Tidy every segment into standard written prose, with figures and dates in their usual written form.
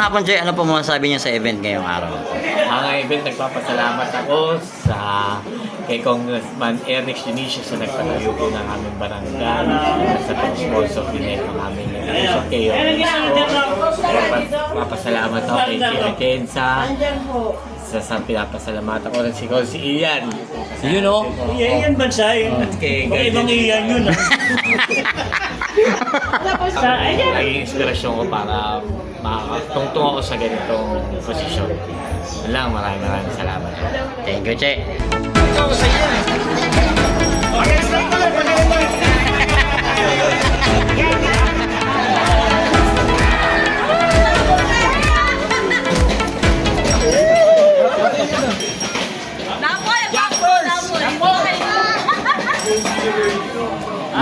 hapon, Jay. Ano po masasabi niya sa event ngayong araw? Ang event, nagpapasalamat ako sa kay Congressman Eric Dionisio sa nagpatayo po ng aming barangay at sa pag-sponsor din ng aming nag-usap kayo. Papasalamat ako kay Kira Kenza. Sa pinapasalamat ako rin si Ian. You know? Iyan Bansay. Baka ibang Iyan yun ah. Naging inspirasyon ko para makakatungtong ako sa ganitong posisyon. Yun lang, maraming salamat. Thank you, Jay.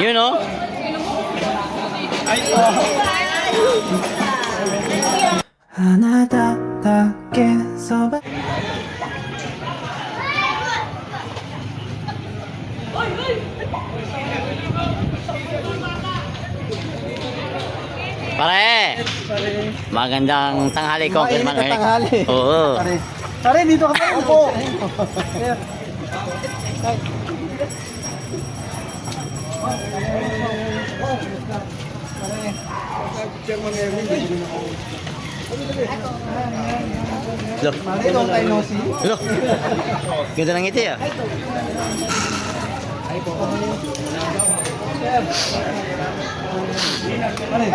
You know? Pare! Magandang tanghali ko. Magandang tanghali. Oo. Pare, dito ka pa. Opo. Look. Pare, long time no see. Look. Ganda ng ngiti ah. Pare.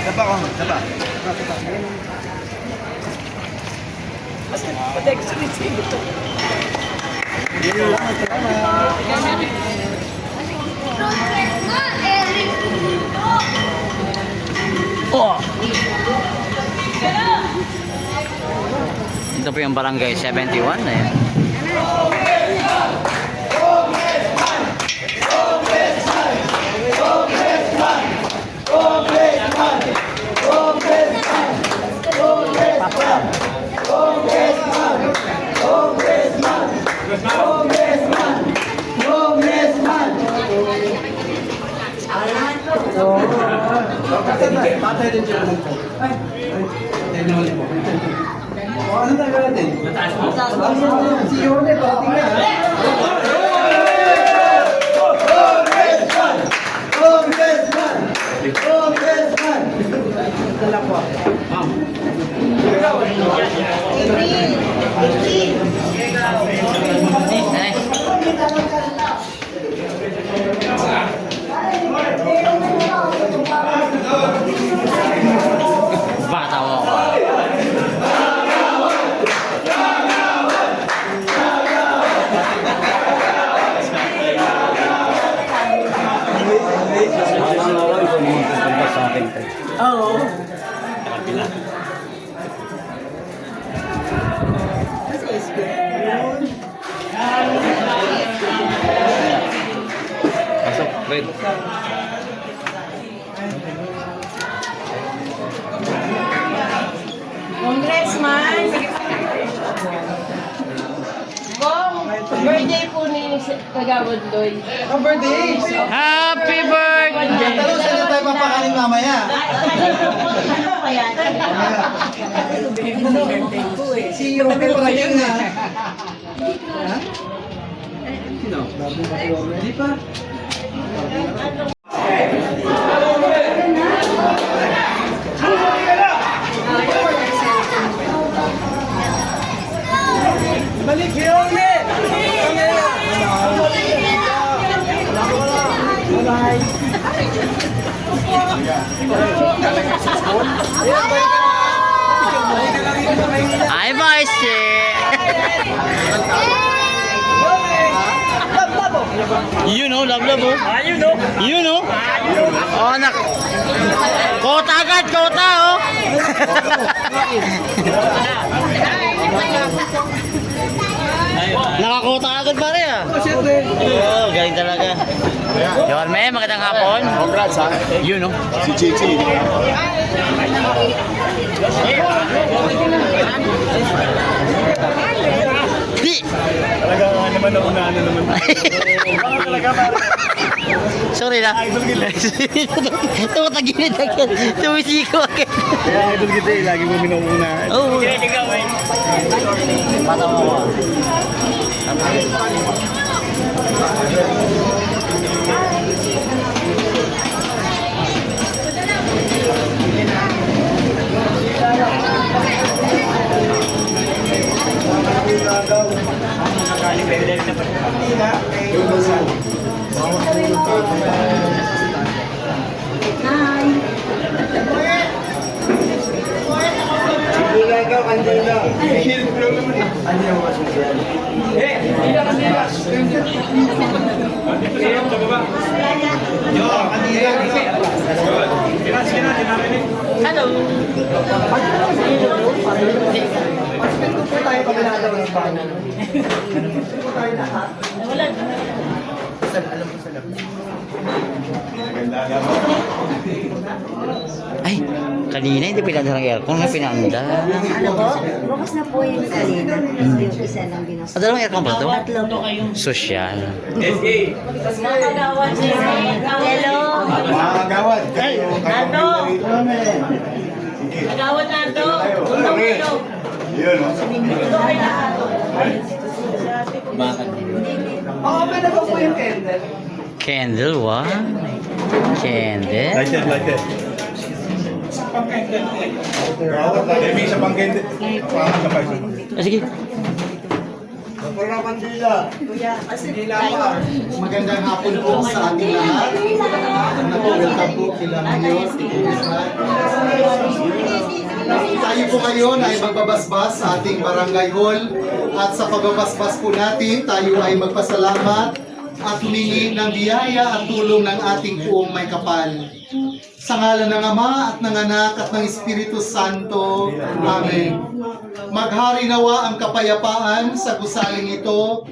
Daba ko, daba. Oh! Ito po yung barangay 71 na yan. Patay din siya. Ay, technology po. Ano tayo natin? Si Yorme, parating na. Congressman! Dala po. Bata mo ako. Oo. Pasok, Fred. Congressman, birthday po ni Kagawad Lloyd. Ang birthday! Happy birthday! Tanong saan tayo papakanin mamaya? Ano kaya? Si Yorme, parating na. Ha? Sino? Hindi pa. Balik, Yorme! Bye-bye! Ay, boys! Yun oh, love oh. Yun oh. Oh, anak. Kota agad, kota oh. Nakakota agad pare ah. Oh, galing talaga. Yorme, magandang hapon. Congrats ha. Yun oh. Si Chichi. Di. Talaga nga naman ako na ano naman. Talaga ba? Sorry na. Tumatagilid agad. Tumisiko agad. Kaya idol kita eh. Lagi mo minuunahan. Oh. Patawa ko. Ay, kanina hindi pinanda ng aircon, may pinanda. Ano po? Bukas na po yung kanina. Yung isa lang binasa. Ah, dalawang aircon ba ito? Tatlo po. Sosyal. Nakagawan siya. Hello. Mga kagawad. Nato. Nagawan nato. Tulong. Yun o. Tulong kay lahat. Candle, what? Candle? Lighted, lighted. May isa pang kende. Pangat ka pa isa. Ah, sige. Magandang hapon po sa ating lahat. Welcome po kila Mayor. Tayo po ngayon ay magbabasbas sa ating barangay hall at sa pagbabasbas po natin tayo ay magpasalamat at humingi ng biyaya at tulong ng ating puong may kapal. Sa ngalan ng Ama at ng Anak at ng Espiritu Santo. Amen. Maghari nawa ang kapayapaan sa gusaling ito.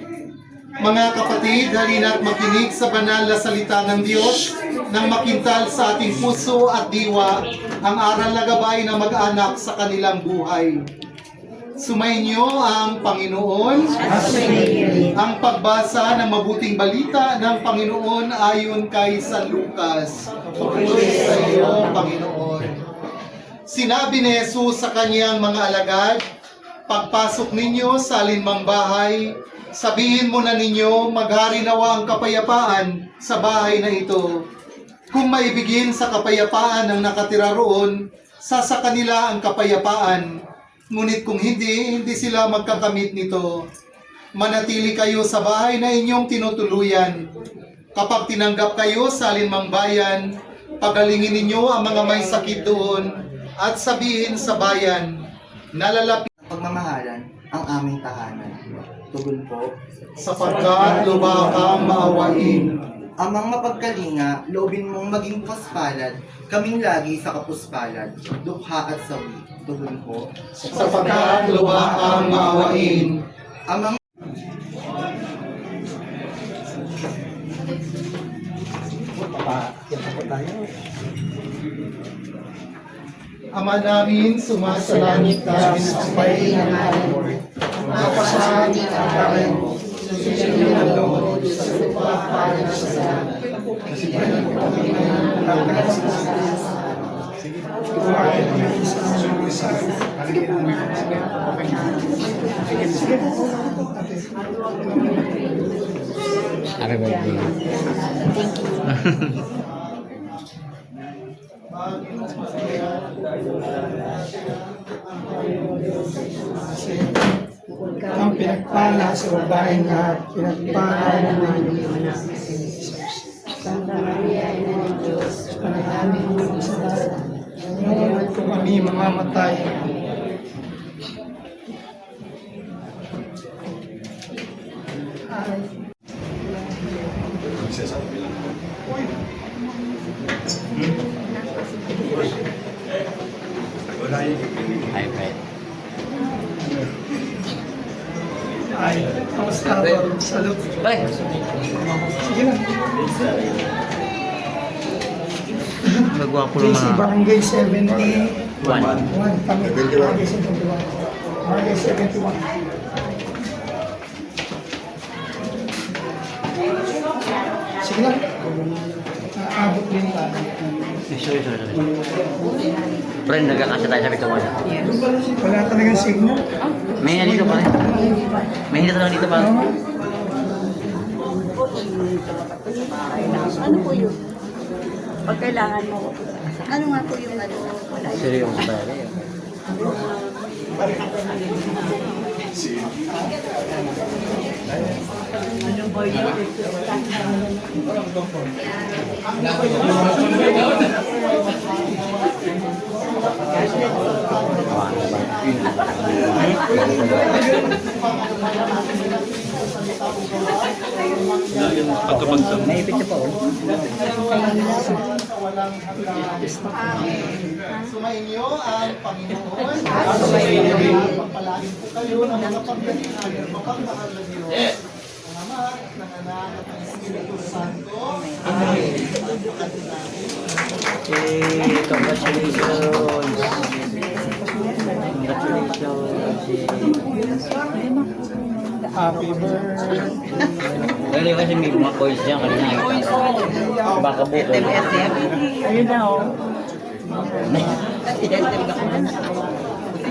Mga kapatid, halina't makinig sa banal na salita ng Diyos nang makintal sa ating puso at diwa ang aral na gabay na mag-anak sa kanilang buhay. Sumainyo ang Panginoon. Ang pagbasa ng mabuting balita ng Panginoon ayon kay San Lucas. Papuri sa iyo, Panginoon. Sinabi ni Jesus sa kanyang mga alagad, pagpasok ninyo sa alinmang bahay, sabihin muna ninyo, maghari nawa ang kapayapaan sa bahay na ito. Kung maibigin sa kapayapaan ang nakatira roon, sa kanila ang kapayapaan. Ngunit kung hindi sila magkakamit nito. Manatili kayo sa bahay na inyong tinutuluyan. Kapag tinanggap kayo sa alinmang bayan, pagalingin ninyo ang mga may sakit doon at sabihin sa bayan, nalalapit pagmamahalan ang aming tahanan. Tugon po, sapagkat lubha kang maawain. amang mapagkalinga, loobin mong maging puspalad, kaming lagi sa kapuspalad, dukha at sawi. Tugon po, Sapagkat lubha kang maawain. amang Ama namin, sumasalangit ka, sumayin ang ngalan mo. Mapasahan ang karin mo. Susunod ang loob sa lupa para sa langit. Kasi Happy birthday. Ang pinagpala sa babaeng lahat, pinagpala naman ng anak ni Jesus. Santa Maria, Ina ng Diyos, panalangin mo sa lahat. Ngayon po kami mamamatay. Ay, Fred. Ay, kamusta ba? Salute. Ay! Sige lang. Nagawa ko JC mga... Barangay 71. One. Kami. Barangay 71. Barangay 71. Sige lang. Aabot din tayo. Sorry. Friend, nagkakasya tayo sa bituan. Wala talagang signal. May nga dito pa rin. May hindi talaga dito pa. Ano po yun? Pag kailangan mo, ano nga po yung ano? Wala yun. Seryoso talaga yun. Naipit siya pa oh. Sumainyo ang Panginoon. Pagpalain po kayo ng mga pagdalihan ng mapagmahal na Diyos. Ng Ama, ng Anak, at ng Espiritu Santo. Amen. Congratulations! Happy birthday. Dali kasi may mga coins dyan kanina. Baka buko. Ayun na oh.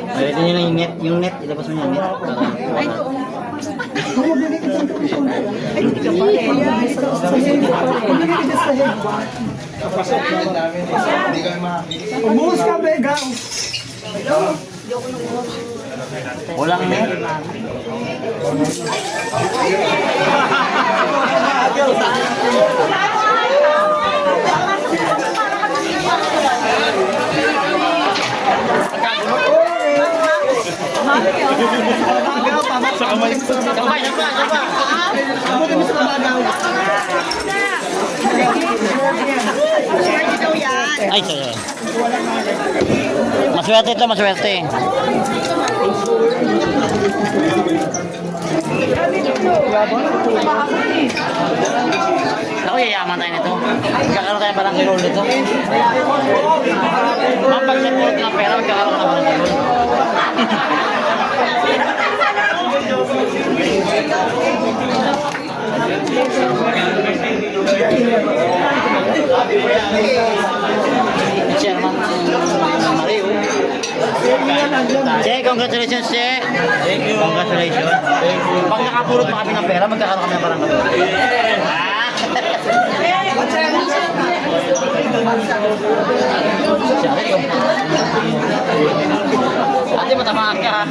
Pwede nyo lang yung net. Ilabas mo yung net. Bumabili ka ng tuition. Ay, hindi ka pa. Bumabili ka sa head. Umuus ka, Bega. Walang net. Sabay. Ay, sorry. Maswerte ito, maswerte. Ako, yayaman tayo nito. Magkakaroon tayo parang roll nito. Mapag-support ng pera, magkakaroon ka parang roll. Chairman Mario. Che, congratulations, Che. Thank you. Congratulations. Thank you. Pag nakapulot pa kami ng pera, magkakaroon kami ng parang roll. Ate, matamaan ka ha.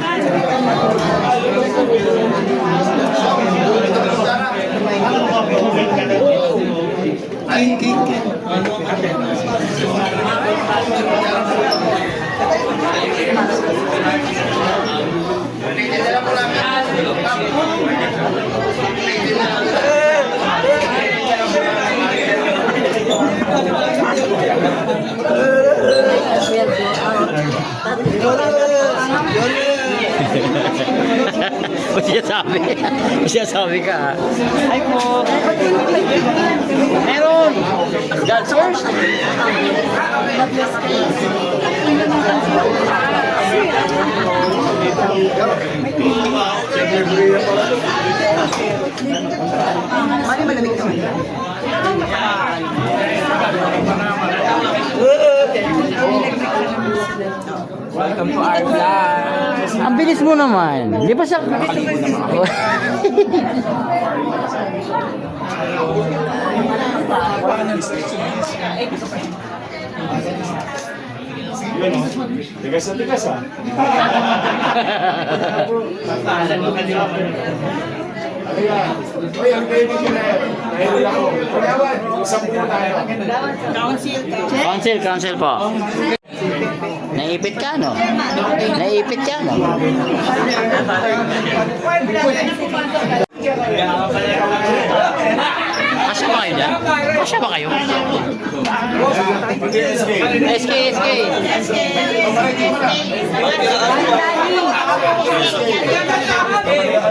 Sabi ka ha. Ay po. Meron. God first. Welcome to our vlog. Ang bilis mo naman. Di ba siya... Yun o. Tigas na tigas ah. Uy, ang baby ko na yun. Nahihil ako. Kuyawan, usap muna tayo. Council po. Naipit ka, no? Naipit ka, no? Kasya ba kayo dyan? Kasya ba kayo?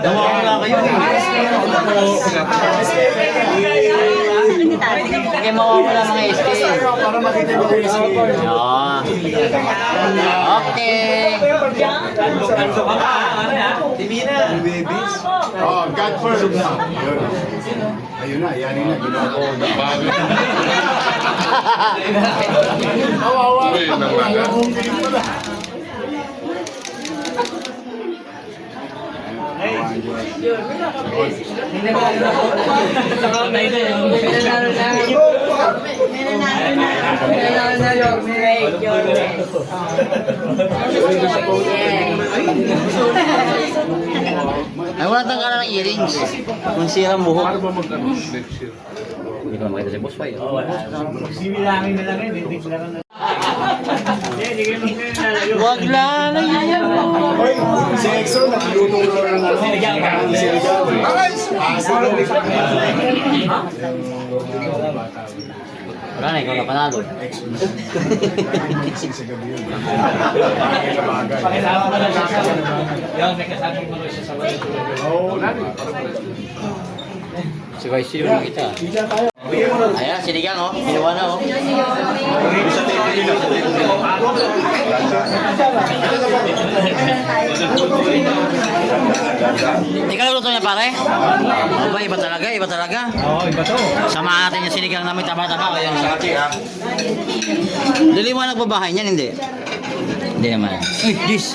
Nawawala kayo. Sige, mawawala mga SK. Para makita mo yung SK. Okay. Oh, God first. Ayun na, yan na. Ginawa ko. Kawawa. Ay, wala tang ng earrings. Kung sirang buhok. Paano ba magkano next year? Hindi ko na makita si Boss Pai. Sibilangin na lang yun, hindi sila na. Hindi kayo magkano. Wag lalayo. Hoy, si Exo, nagluluto ko ng ano. Sinigang. Wala na, ikaw na panalo. Sa gabi yun. Pakilala mo na siya sa yung may kasama mo na siya sa wala. Oo, lalo. Si Vice yung nakita. Ayan, sinigang oh. Ginawa na oh. Ikaw luto niya pare? Aba, iba talaga, iba talaga. Oo, iba to. Samahan natin yung sinigang namin taba-taba. Ayan, sa kati ha. Liliwanag ba bahay niyan? Hindi. Hindi naman. Uy, dis!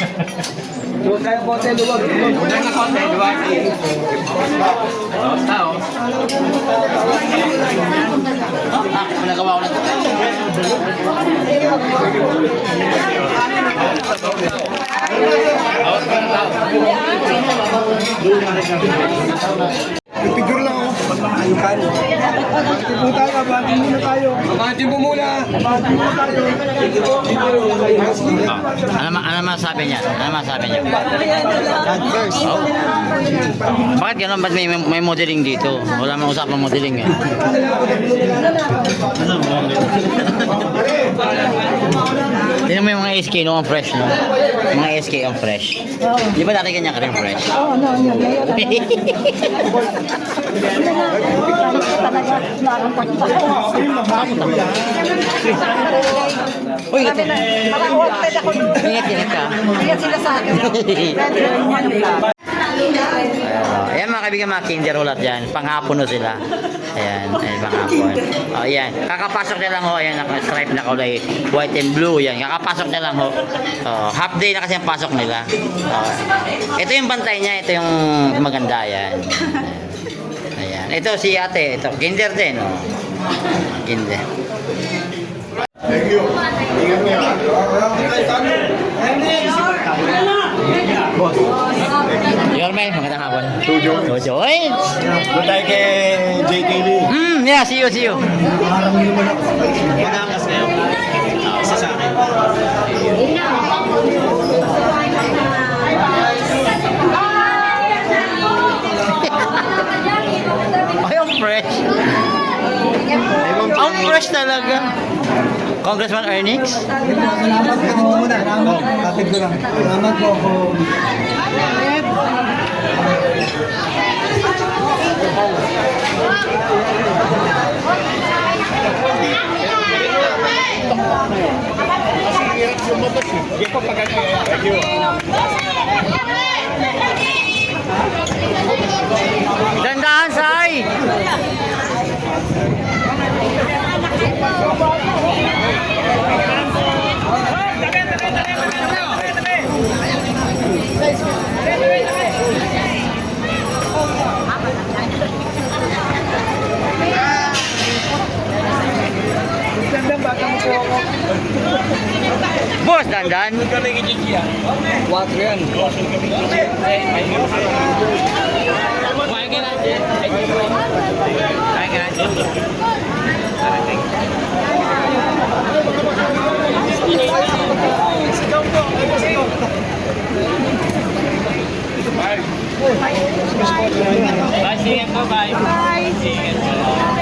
Nagawa ko na ito. Picture lang ako. Puta ka, batin muna tayo. Batin mo muna. Batin muna tayo. Ano masabi niya? Ano masabi niya? Oh. Bakit gano'n? Ba't may modeling dito? Wala mang usapang modeling eh. Tignan mo yung mga SK no, ang fresh no? Mga SK ang fresh. Di ba dati ganyan ka rin fresh? Oo, no, yun. Talaga, larang pagpapalala. Uy, ito. Parang wanted ako doon. Ingat ka. Kaya sila sa akin. Ayan mga kaibigan, mga kinder ulat dyan. Panghapon no sila. Ayan, panghapon. Ayan, kakapasok na lang ho. Ayan, naka-stripe na kulay white and blue. Ayan, kakapasok na lang ho. Half day na kasi ang pasok nila. Ito yung bantay niya. Ito yung maganda. Ayan. Ayan. Ito si ate. Ito, kinder din. Kinder. Thank you. Ingat niyo. Yorme, magandang hapon. Tujo. Tujo. Uy! Doon tayo kay JKB. Yeah, see you, see you. Pag-angas ngayon. Isa sa akin. Ay, ang fresh. Ang fresh talaga. Congressman Ernix? Salamat ka muna. Kapit ko lang. Salamat po ako. Dandahan, Sai! Boss, dandan. Bye, see you. Bye. Bye.